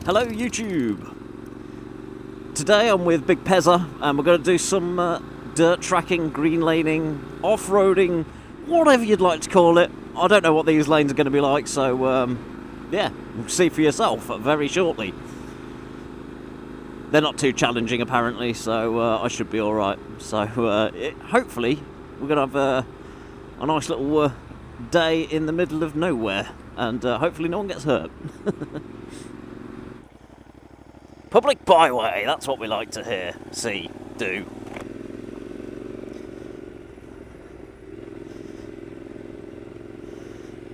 Hello YouTube! Today I'm with Big Pezza and we're going to do some dirt tracking, green laning, off-roading, whatever you'd like to call it. I don't know what these lanes are going to be like, so yeah, you'll see for yourself very shortly. They're not too challenging apparently, so I should be alright. So hopefully we're going to have a nice little day in the middle of nowhere, and hopefully no one gets hurt. Public byway, that's what we like to hear, see, do.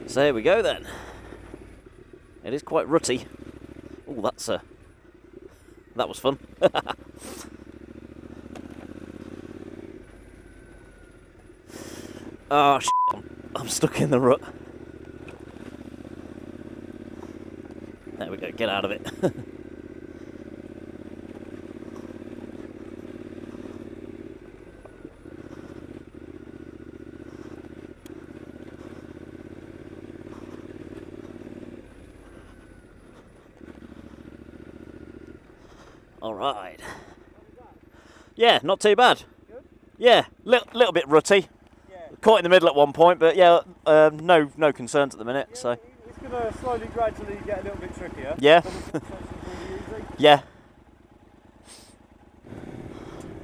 So here we go then. It is quite rutty. Oh, that was fun. Oh shit, I'm stuck in the rut. There we go, get out of it. Alright. Yeah, not too bad. Good? Yeah, little bit rutty. Yeah. Caught in the middle at one point, but yeah, no concerns at the minute. Yeah, so it's going to slowly, gradually get a little bit trickier. Yeah. Yeah.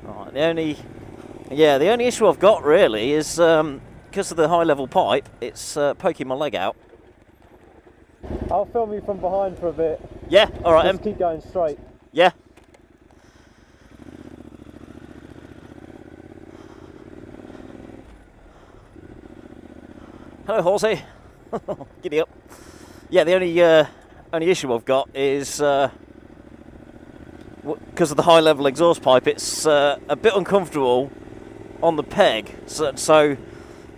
Right. The only issue I've got really is because of the high level pipe, it's poking my leg out. I'll film you from behind for a bit. Yeah. All right. Just keep going straight. Yeah. Hello, horsey. Giddy up. Yeah, the only issue I've got is because of the high level exhaust pipe, it's a bit uncomfortable on the peg. So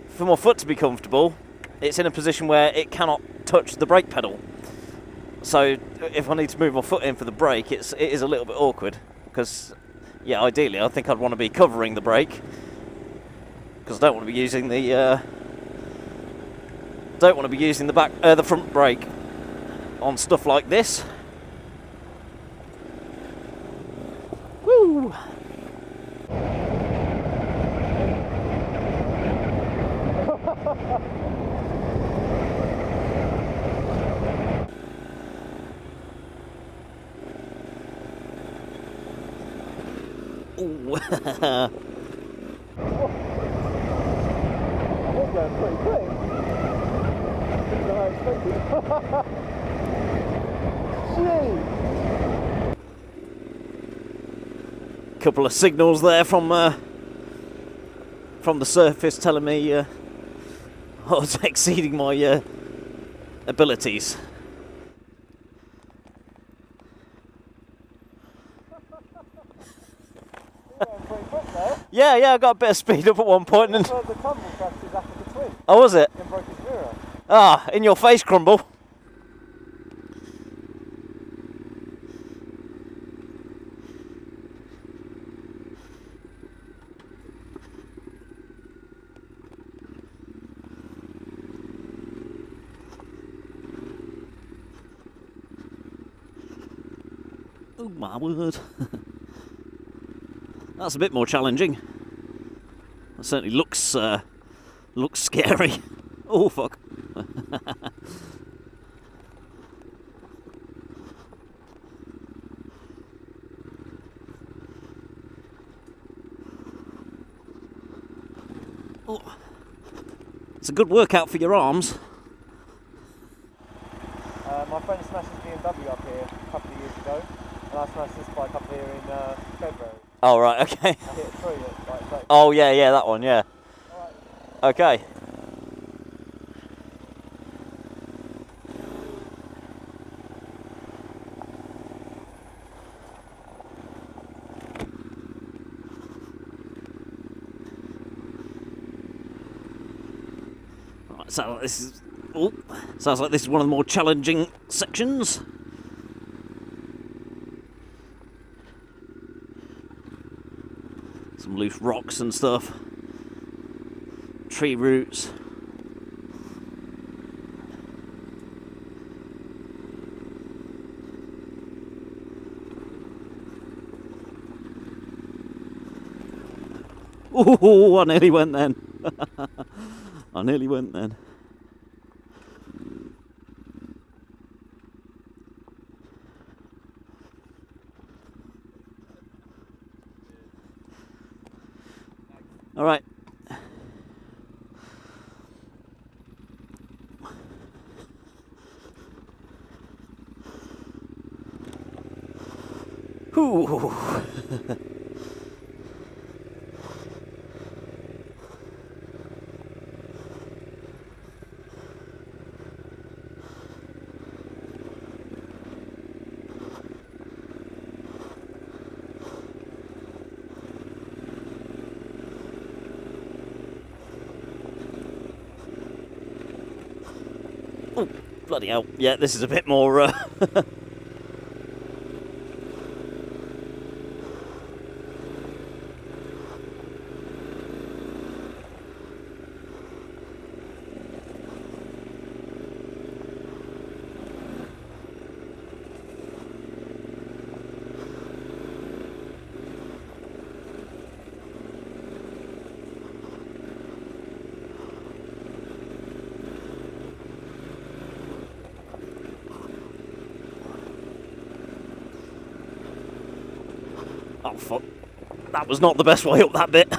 for my foot to be comfortable, it's in a position where it cannot touch the brake pedal. So if I need to move my foot in for the brake, it is a little bit awkward. Because yeah, ideally I think I'd want to be covering the brake, because I don't want to be using the the front brake on stuff like this. Woo! Ooh. That's going pretty quick. Couple of signals there from the surface telling me I was exceeding my abilities. Yeah, I got a bit of speed up at one point. And the crumble crashed his Africa twin. Oh, was it? And broke his mirror. Ah, in your face, Crumble. Oh my word. That's a bit more challenging. That certainly looks scary. Oh fuck. Oh. It's a good workout for your arms. My friend smashed his BMW up here a couple of years ago, and I smashed this bike up here in February. Oh right, okay. I hit a tree at like Oh yeah, that one, yeah. Alright. Okay. Right, sounds like this is one of the more challenging sections. Some loose rocks and stuff. Tree roots. Ooh, I nearly went then. I nearly went then. All right. Ooh. Oh, bloody hell. Yeah, this is a bit more... Oh, fuck. That was not the best way up that bit.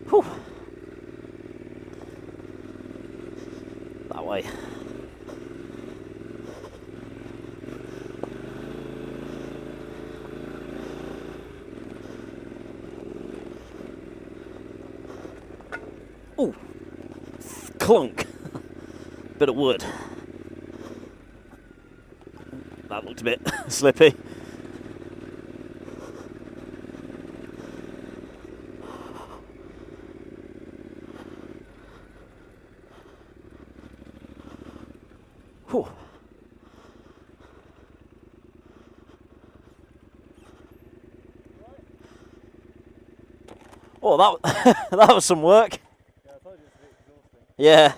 Whew. That way. Ooh. Clunk. Bit of wood. That looked a bit slippy. Whew. Oh, that that was some work. Yeah, I told you it's a bit exhausting. Yeah.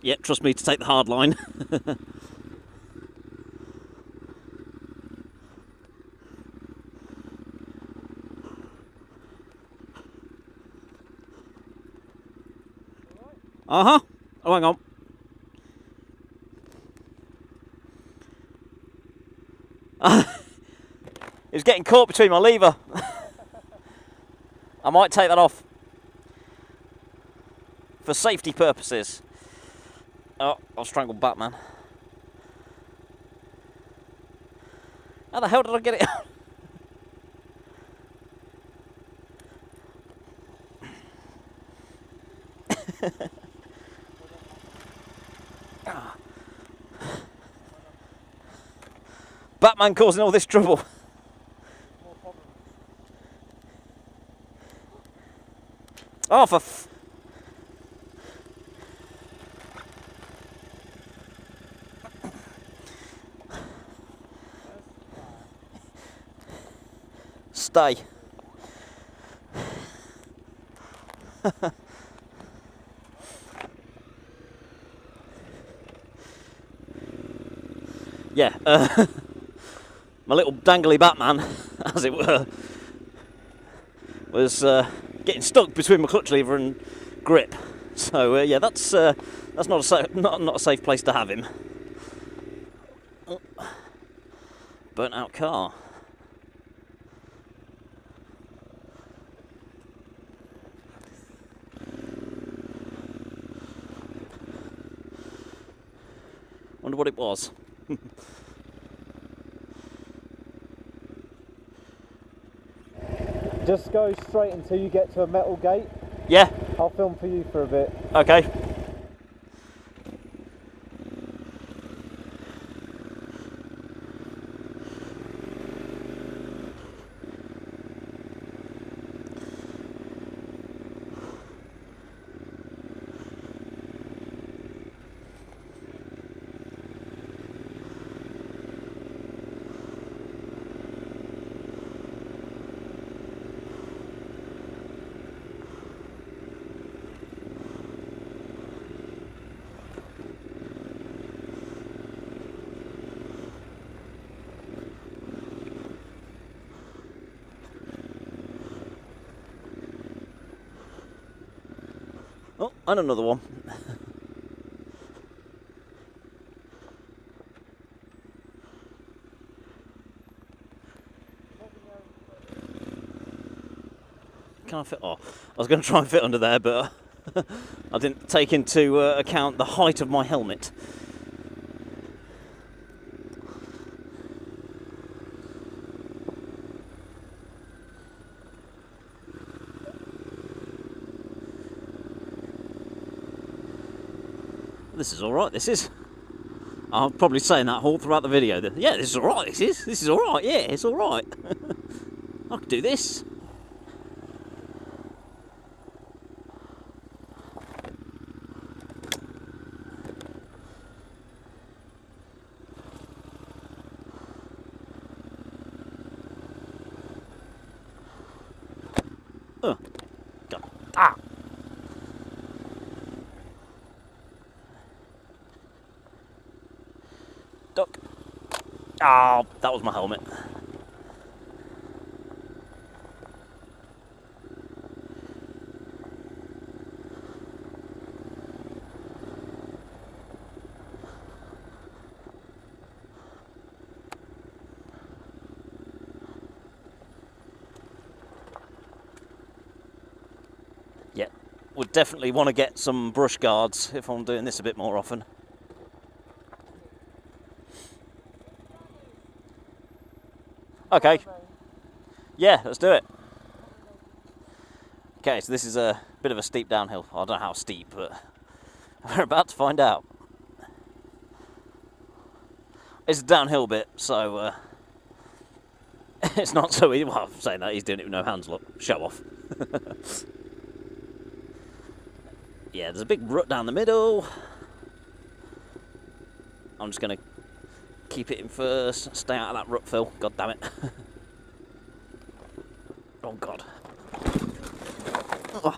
Yep, trust me to take the hard line. Uh-huh. Oh, hang on. It was getting caught between my lever. I might take that off for safety purposes. Oh, I'll strangle Batman. How the hell did I get it out? Batman causing all this trouble. Oh, for stay. Yeah, my little dangly Batman, as it were, was getting stuck between my clutch lever and grip. So yeah, that's not a safe place to have him. Oh. Burnt out car. Wonder what it was. Just go straight until you get to a metal gate. Yeah. I'll film for you for a bit. Okay. Oh, and another one. Can I fit? Oh, I was going to try and fit under there, but I didn't take into account the height of my helmet. This is alright, this is. I'm probably saying that all throughout the video. Yeah, this is alright, this is alright, yeah, it's alright. I could do this. Oh, God. Ah! Duck. Oh, that was my helmet. Yeah, would definitely want to get some brush guards if I'm doing this a bit more often. Okay. Yeah, let's do it. Okay, so this is a bit of a steep downhill. I don't know how steep, but we're about to find out. It's a downhill bit, so it's not so easy. Well, I'm saying that, he's doing it with no hands, look. Show off. Yeah, there's a big rut down the middle. I'm just going to keep it in first, stay out of that rut, Phil. God damn it. Oh, God. Oh.